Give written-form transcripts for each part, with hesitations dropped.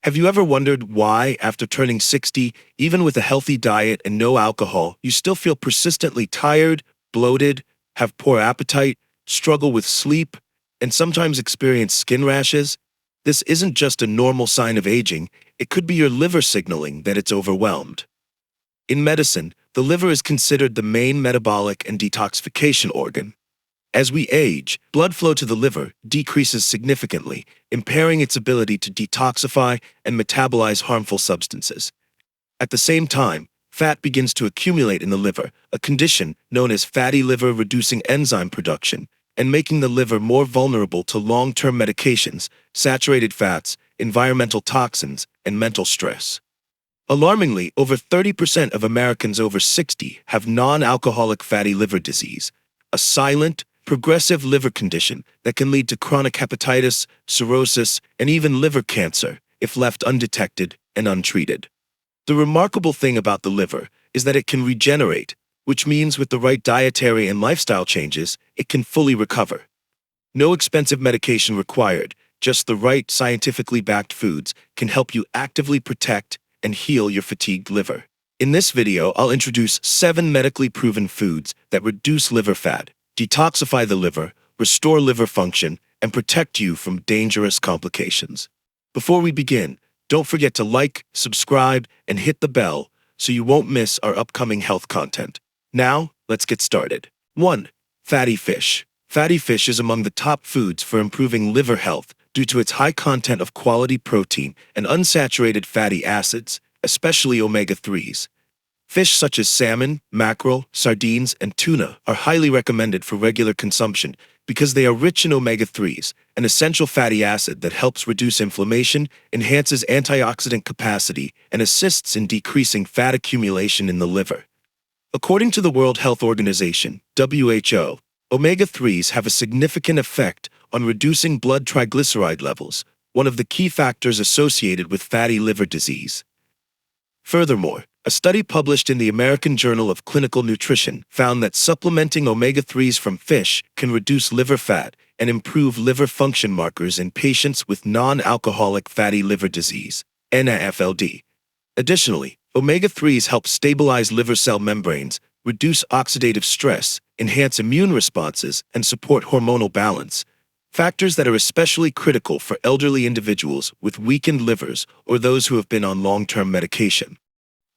Have you ever wondered why, after turning 60, even with a healthy diet and no alcohol, you still feel persistently tired, bloated, have poor appetite, struggle with sleep, and sometimes experience skin rashes? This isn't just a normal sign of aging, it could be your liver signaling that it's overwhelmed. In medicine, the liver is considered the main metabolic and detoxification organ. As we age, blood flow to the liver decreases significantly, impairing its ability to detoxify and metabolize harmful substances. At the same time, fat begins to accumulate in the liver, a condition known as fatty liver reducing enzyme production, and making the liver more vulnerable to long-term medications, saturated fats, environmental toxins, and mental stress. Alarmingly, over 30% of Americans over 60 have non-alcoholic fatty liver disease, a silent, progressive liver condition that can lead to chronic hepatitis, cirrhosis, and even liver cancer if left undetected and untreated. The remarkable thing about the liver is that it can regenerate, which means with the right dietary and lifestyle changes, it can fully recover. No expensive medication required, just the right scientifically backed foods can help you actively protect and heal your fatigued liver. In this video, I'll introduce 7 medically proven foods that reduce liver fat, detoxify the liver, restore liver function, and protect you from dangerous complications. Before we begin, don't forget to like, subscribe, and hit the bell so you won't miss our upcoming health content. Now, let's get started. 1. Fatty fish. Fatty fish is among the top foods for improving liver health due to its high content of quality protein and unsaturated fatty acids, especially omega-3s. Fish such as salmon, mackerel, sardines, and tuna are highly recommended for regular consumption because they are rich in omega-3s, an essential fatty acid that helps reduce inflammation, enhances antioxidant capacity, and assists in decreasing fat accumulation in the liver. According to the World Health Organization, WHO, omega-3s have a significant effect on reducing blood triglyceride levels, one of the key factors associated with fatty liver disease. Furthermore, a study published in the American Journal of Clinical Nutrition found that supplementing omega-3s from fish can reduce liver fat and improve liver function markers in patients with non-alcoholic fatty liver disease, NAFLD. Additionally, omega-3s help stabilize liver cell membranes, reduce oxidative stress, enhance immune responses, and support hormonal balance, factors that are especially critical for elderly individuals with weakened livers or those who have been on long-term medication.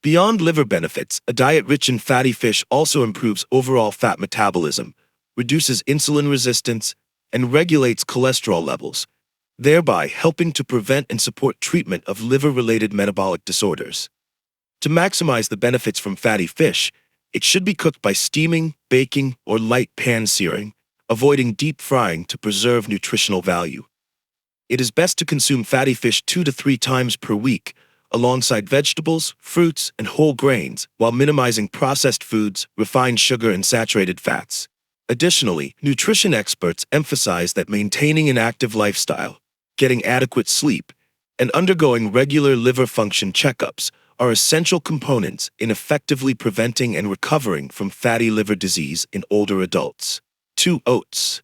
Beyond liver benefits, a diet rich in fatty fish also improves overall fat metabolism, reduces insulin resistance, and regulates cholesterol levels, thereby helping to prevent and support treatment of liver-related metabolic disorders. To maximize the benefits from fatty fish, it should be cooked by steaming, baking, or light pan searing, avoiding deep frying to preserve nutritional value. It is best to consume fatty fish 2 to 3 times per week, alongside vegetables, fruits, and whole grains, while minimizing processed foods, refined sugar, and saturated fats. Additionally, nutrition experts emphasize that maintaining an active lifestyle, getting adequate sleep, and undergoing regular liver function checkups are essential components in effectively preventing and recovering from fatty liver disease in older adults. 2. Oats.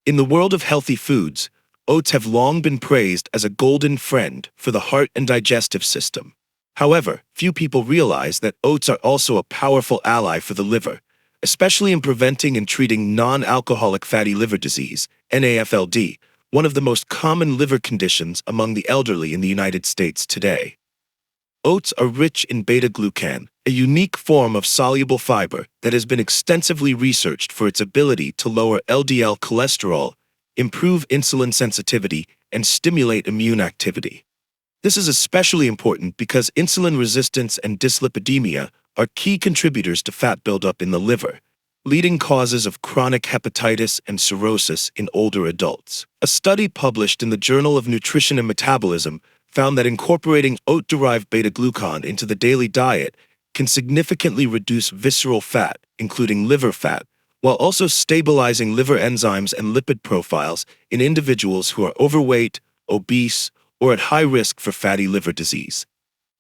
In the world of healthy foods, oats have long been praised as a golden friend for the heart and digestive system. However, few people realize that oats are also a powerful ally for the liver, especially in preventing and treating non-alcoholic fatty liver disease, NAFLD, one of the most common liver conditions among the elderly in the United States today. Oats are rich in beta-glucan, a unique form of soluble fiber that has been extensively researched for its ability to lower LDL cholesterol, improve insulin sensitivity, and stimulate immune activity. This is especially important because insulin resistance and dyslipidemia are key contributors to fat buildup in the liver, leading causes of chronic hepatitis and cirrhosis in older adults. A study published in the Journal of Nutrition and Metabolism found that incorporating oat-derived beta-glucan into the daily diet can significantly reduce visceral fat, including liver fat, while also stabilizing liver enzymes and lipid profiles in individuals who are overweight, obese, or at high risk for fatty liver disease.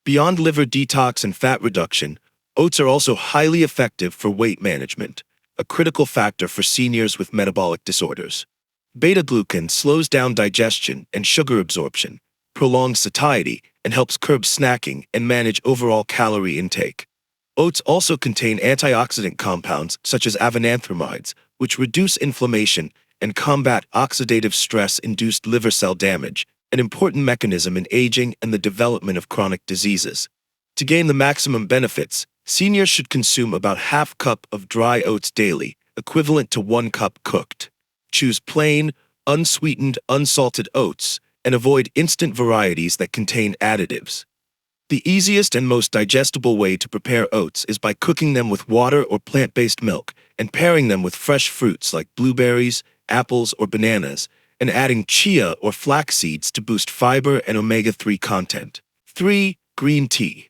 Beyond liver detox and fat reduction, oats are also highly effective for weight management, a critical factor for seniors with metabolic disorders. Beta-glucan slows down digestion and sugar absorption, prolongs satiety, and helps curb snacking and manage overall calorie intake. Oats also contain antioxidant compounds such as avenanthramides, which reduce inflammation and combat oxidative stress-induced liver cell damage, an important mechanism in aging and the development of chronic diseases. To gain the maximum benefits, seniors should consume about half cup of dry oats daily, equivalent to 1 cup cooked. Choose plain, unsweetened, unsalted oats, and avoid instant varieties that contain additives. The easiest and most digestible way to prepare oats is by cooking them with water or plant-based milk and pairing them with fresh fruits like blueberries, apples, or bananas, and adding chia or flax seeds to boost fiber and omega-3 content. 3. Green tea.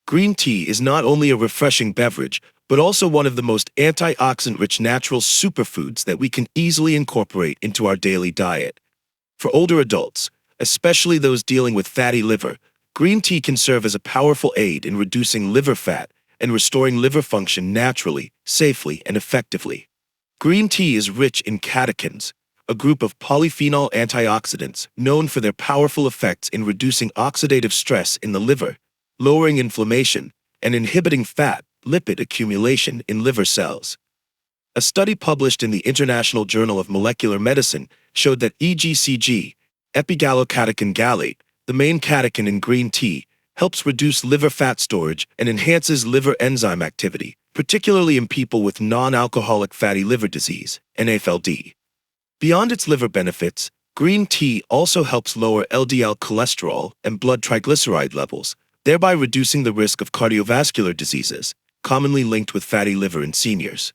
Green tea is not only a refreshing beverage, but also one of the most antioxidant-rich natural superfoods that we can easily incorporate into our daily diet. For older adults, especially those dealing with fatty liver, green tea can serve as a powerful aid in reducing liver fat and restoring liver function naturally, safely, and effectively. Green tea is rich in catechins, a group of polyphenol antioxidants known for their powerful effects in reducing oxidative stress in the liver, lowering inflammation, and inhibiting lipid accumulation in liver cells. A study published in the International Journal of Molecular Medicine showed that EGCG, epigallocatechin gallate, the main catechin in green tea, helps reduce liver fat storage and enhances liver enzyme activity, particularly in people with non-alcoholic fatty liver disease, NAFLD. Beyond its liver benefits, green tea also helps lower LDL cholesterol and blood triglyceride levels, thereby reducing the risk of cardiovascular diseases, commonly linked with fatty liver in seniors.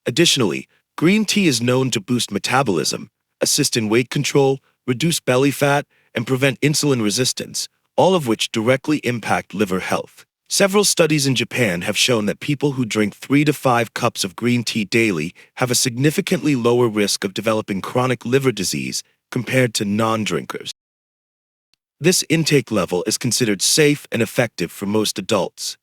Additionally, green tea is known to boost metabolism, assist in weight control, reduce belly fat, and prevent insulin resistance, all of which directly impact liver health. Several studies in Japan have shown that people who drink 3 to 5 cups of green tea daily have a significantly lower risk of developing chronic liver disease compared to non-drinkers. This intake level is considered safe and effective for most adults.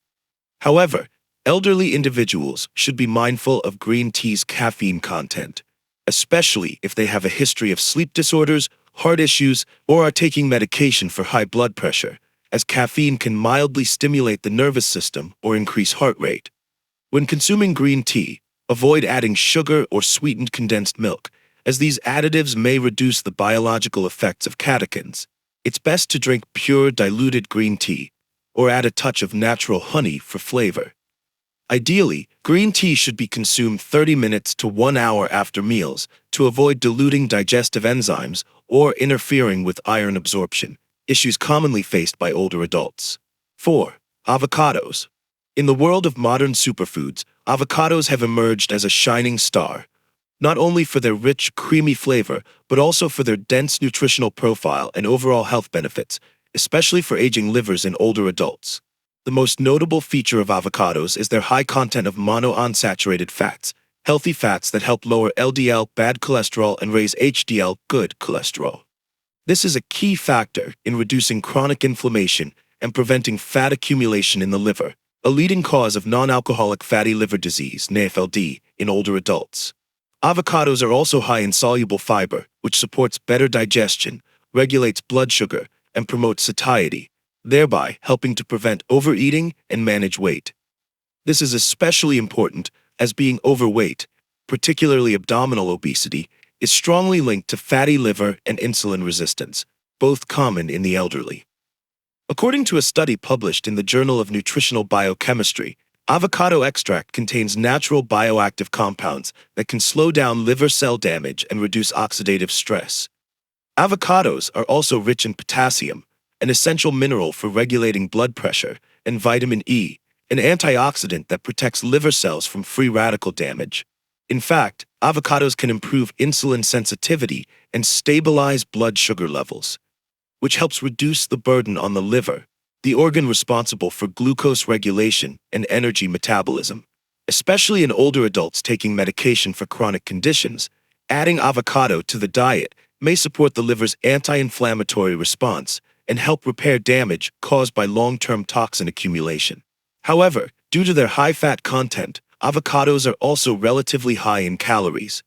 However, elderly individuals should be mindful of green tea's caffeine content, especially if they have a history of sleep disorders, heart issues, or are taking medication for high blood pressure, as caffeine can mildly stimulate the nervous system or increase heart rate. When consuming green tea, avoid adding sugar or sweetened condensed milk, as these additives may reduce the biological effects of catechins. It's best to drink pure diluted green tea, or add a touch of natural honey for flavor. Ideally, green tea should be consumed 30 minutes to 1 hour after meals to avoid diluting digestive enzymes or interfering with iron absorption, issues commonly faced by older adults. 4. Avocados. In the world of modern superfoods, avocados have emerged as a shining star, not only for their rich, creamy flavor, but also for their dense nutritional profile and overall health benefits, especially for aging livers in older adults. The most notable feature of avocados is their high content of monounsaturated fats, healthy fats that help lower LDL, bad cholesterol, and raise HDL, good cholesterol. This is a key factor in reducing chronic inflammation and preventing fat accumulation in the liver, a leading cause of non-alcoholic fatty liver disease, NAFLD, in older adults. Avocados are also high in soluble fiber, which supports better digestion, regulates blood sugar, and promotes satiety, thereby helping to prevent overeating and manage weight. This is especially important as being overweight, particularly abdominal obesity, is strongly linked to fatty liver and insulin resistance, both common in the elderly. According to a study published in the Journal of Nutritional Biochemistry, avocado extract contains natural bioactive compounds that can slow down liver cell damage and reduce oxidative stress. Avocados are also rich in potassium, an essential mineral for regulating blood pressure, and vitamin E, an antioxidant that protects liver cells from free radical damage. In fact, avocados can improve insulin sensitivity and stabilize blood sugar levels, which helps reduce the burden on the liver, the organ responsible for glucose regulation and energy metabolism. Especially in older adults taking medication for chronic conditions, adding avocado to the diet may support the liver's anti-inflammatory response and help repair damage caused by long-term toxin accumulation. However, due to their high fat content, avocados are also relatively high in calories.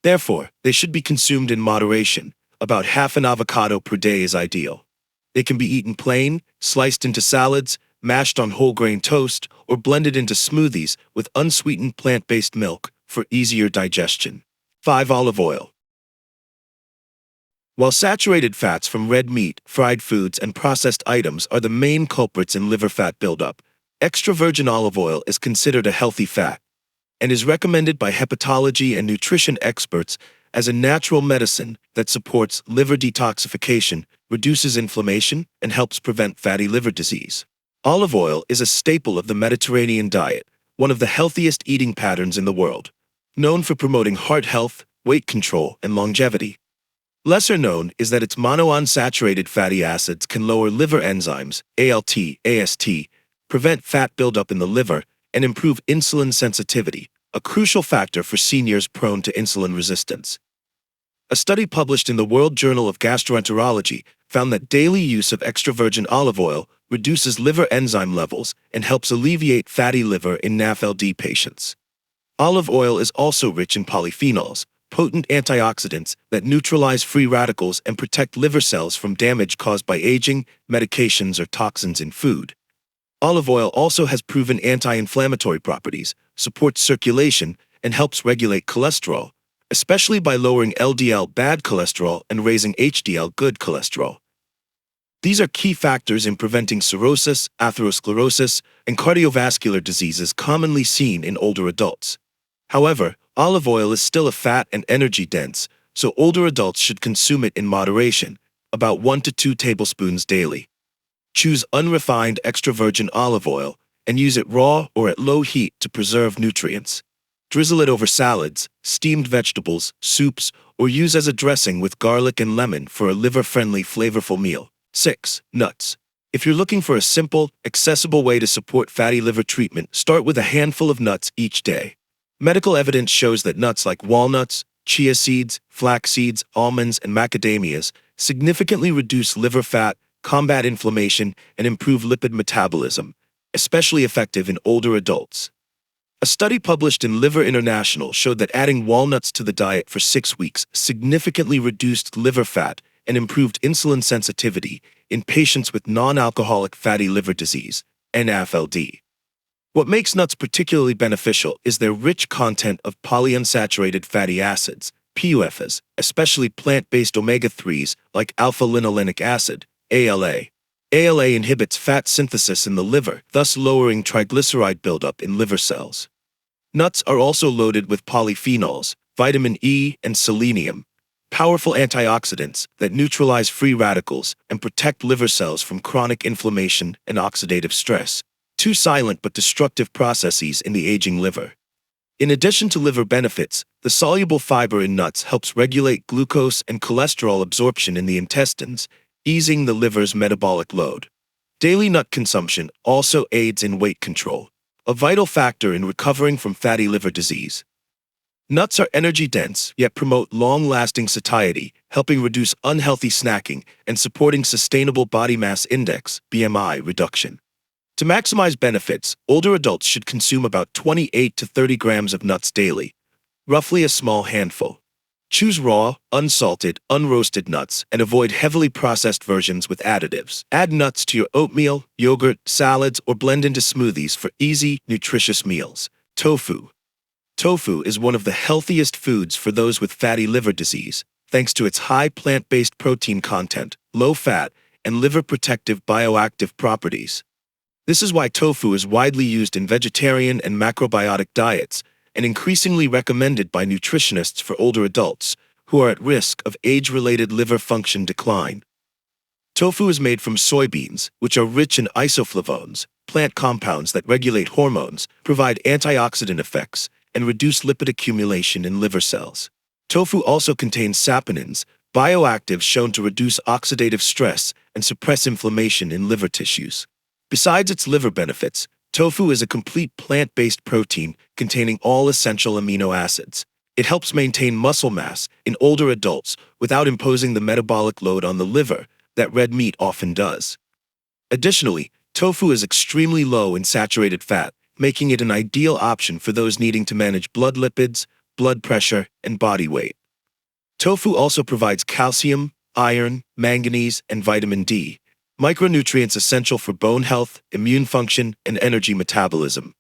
Therefore, they should be consumed in moderation. About half an avocado per day is ideal. They can be eaten plain, sliced into salads, mashed on whole grain toast, or blended into smoothies with unsweetened plant-based milk for easier digestion. 5. Olive oil. While saturated fats from red meat, fried foods, and processed items are the main culprits in liver fat buildup, extra virgin olive oil is considered a healthy fat and is recommended by hepatology and nutrition experts as a natural medicine that supports liver detoxification, reduces inflammation, and helps prevent fatty liver disease. Olive oil is a staple of the Mediterranean diet, one of the healthiest eating patterns in the world, known for promoting heart health, weight control, and longevity. Lesser known is that its monounsaturated fatty acids can lower liver enzymes, ALT, AST, prevent fat buildup in the liver, and improve insulin sensitivity, a crucial factor for seniors prone to insulin resistance. A study published in the World Journal of Gastroenterology found that daily use of extra virgin olive oil reduces liver enzyme levels and helps alleviate fatty liver in NAFLD patients. Olive oil is also rich in polyphenols, potent antioxidants that neutralize free radicals and protect liver cells from damage caused by aging, medications, or toxins in food. Olive oil also has proven anti-inflammatory properties, supports circulation, and helps regulate cholesterol, especially by lowering LDL bad cholesterol and raising HDL good cholesterol. These are key factors in preventing cirrhosis, atherosclerosis, and cardiovascular diseases commonly seen in older adults. However, olive oil is still a fat and energy dense, so older adults should consume it in moderation, about 1 to 2 tablespoons daily. Choose unrefined extra virgin olive oil and use it raw or at low heat to preserve nutrients. Drizzle it over salads, steamed vegetables, soups, or use as a dressing with garlic and lemon for a liver-friendly, flavorful meal. 6. Nuts. If you're looking for a simple, accessible way to support fatty liver treatment, start with a handful of nuts each day. Medical evidence shows that nuts like walnuts, chia seeds, flax seeds, almonds, and macadamias significantly reduce liver fat, combat inflammation, and improve lipid metabolism, especially effective in older adults. A study published in Liver International showed that adding walnuts to the diet for 6 weeks significantly reduced liver fat and improved insulin sensitivity in patients with non-alcoholic fatty liver disease, NAFLD. What makes nuts particularly beneficial is their rich content of polyunsaturated fatty acids, PUFAs, especially plant-based omega-3s like alpha-linolenic acid, ALA. ALA inhibits fat synthesis in the liver, thus lowering triglyceride buildup in liver cells. Nuts are also loaded with polyphenols, vitamin E, and selenium, powerful antioxidants that neutralize free radicals and protect liver cells from chronic inflammation and oxidative stress, two silent but destructive processes in the aging liver. In addition to liver benefits, the soluble fiber in nuts helps regulate glucose and cholesterol absorption in the intestines, easing the liver's metabolic load. Daily nut consumption also aids in weight control, a vital factor in recovering from fatty liver disease. Nuts are energy-dense, yet promote long-lasting satiety, helping reduce unhealthy snacking and supporting sustainable body mass index (BMI) reduction. To maximize benefits, older adults should consume about 28 to 30 grams of nuts daily, roughly a small handful. Choose raw, unsalted, unroasted nuts and avoid heavily processed versions with additives. Add nuts to your oatmeal, yogurt, salads, or blend into smoothies for easy, nutritious meals. Tofu. Tofu is one of the healthiest foods for those with fatty liver disease, thanks to its high plant-based protein content, low fat, and liver-protective bioactive properties. This is why tofu is widely used in vegetarian and macrobiotic diets, and increasingly recommended by nutritionists for older adults who are at risk of age-related liver function decline. Tofu is made from soybeans, which are rich in isoflavones, plant compounds that regulate hormones, provide antioxidant effects, and reduce lipid accumulation in liver cells. Tofu also contains saponins, bioactives shown to reduce oxidative stress and suppress inflammation in liver tissues. Besides its liver benefits, tofu is a complete plant-based protein containing all essential amino acids. It helps maintain muscle mass in older adults without imposing the metabolic load on the liver that red meat often does. Additionally, tofu is extremely low in saturated fat, making it an ideal option for those needing to manage blood lipids, blood pressure, and body weight. Tofu also provides calcium, iron, manganese, and vitamin D, micronutrients essential for bone health, immune function, and energy metabolism.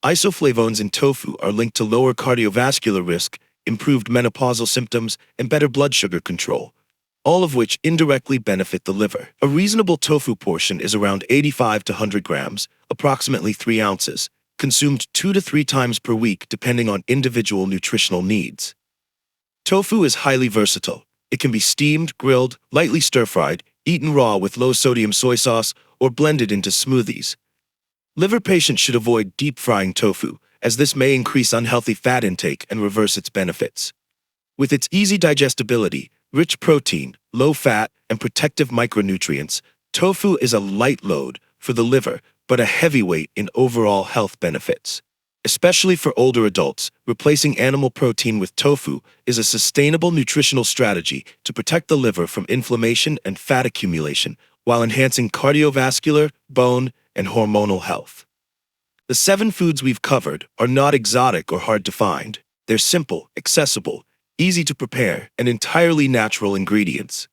Isoflavones in tofu are linked to lower cardiovascular risk, improved menopausal symptoms, and better blood sugar control, all of which indirectly benefit the liver. A reasonable tofu portion is around 85 to 100 grams, approximately 3 ounces, consumed 2 to 3 times per week depending on individual nutritional needs. Tofu is highly versatile. It can be steamed, grilled, lightly stir-fried, eaten raw with low-sodium soy sauce, or blended into smoothies. Liver patients should avoid deep-frying tofu, as this may increase unhealthy fat intake and reverse its benefits. With its easy digestibility, rich protein, low fat, and protective micronutrients, tofu is a light load for the liver, but a heavyweight in overall health benefits. Especially for older adults, replacing animal protein with tofu is a sustainable nutritional strategy to protect the liver from inflammation and fat accumulation while enhancing cardiovascular, bone, and hormonal health. The 7 foods we've covered are not exotic or hard to find. They're simple, accessible, easy to prepare, and entirely natural ingredients.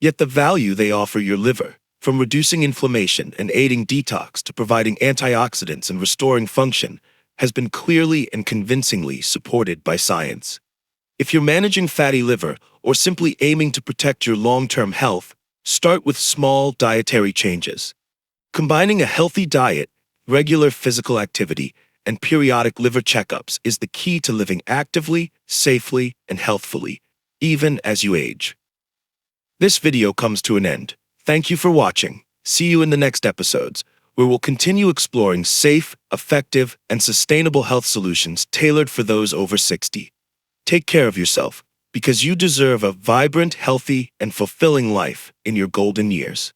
Yet the value they offer your liver, from reducing inflammation and aiding detox to providing antioxidants and restoring function, has been clearly and convincingly supported by science. If you're managing fatty liver or simply aiming to protect your long-term health, start with small dietary changes. Combining a healthy diet, regular physical activity, and periodic liver checkups is the key to living actively, safely, and healthfully, even as you age. This video comes to an end. Thank you for watching. See you in the next episodes, where we'll continue exploring safe, effective, and sustainable health solutions tailored for those over 60. Take care of yourself, because you deserve a vibrant, healthy, and fulfilling life in your golden years.